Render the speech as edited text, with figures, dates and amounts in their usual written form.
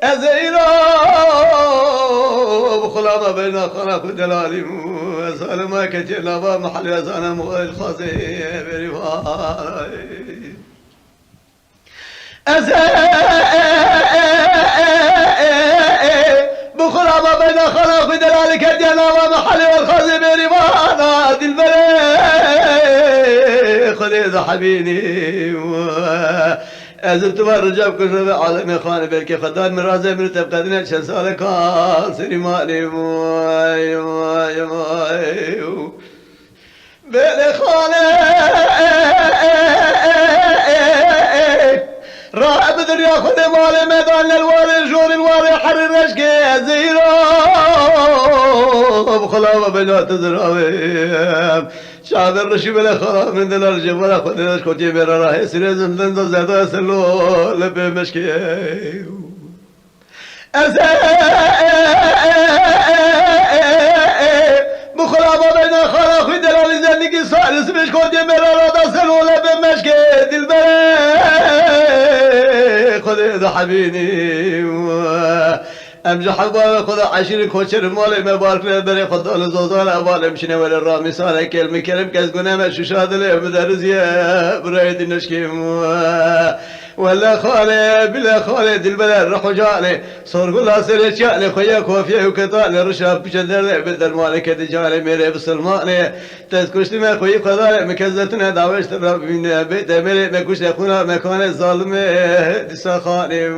از ایران بخلا ما بین خلق و دلالی سال ما کتی نوا محل ازانا مغیل خازی بریوان از بخلا ما بين خلق بدلالك الجنة ومحل والخزي بريوانا دي البلد خذي ذا حبيني أزلت مرجب كشرب عالم خاني بلكي خدان من رازي من تبقدنا شن سالك سري مالي ماي ماي ماي بلي خاني راح بدر ياخذ مالي ميدان للوالي جور الوالي حرر رشقي زيرو بخلا بنات زراوي شعب الرشي بلا خلا من دلال جبل خذ كوتي بيرا راهي سير زمزم زادا سلو لبي مشكي بخلا بين خلا خذ دلال زنقي صالس مش كوتي بيرا رادا سلو لبي مشكي خذ ذا حبيني امجح ابواب خذ عشير كوشر مالي مبارك للبري خذ الزوزان ابوال مشينا ولا الرامي صار كلمه كلم كزقنا مشوش هذا اللي مدرزيه برايد النشكيم ولا خالي بلا خالي دل بلا روح جالي صور كلها سريت شالي خويا كوفيه وكطالي رشاب بشدر بدل مالك دجالي ميري بسلماني تذكرش ما خويا قضالي مكزتنا داوش ترى من بيت ميري مكوش اخونا مكان الظالم دسخاني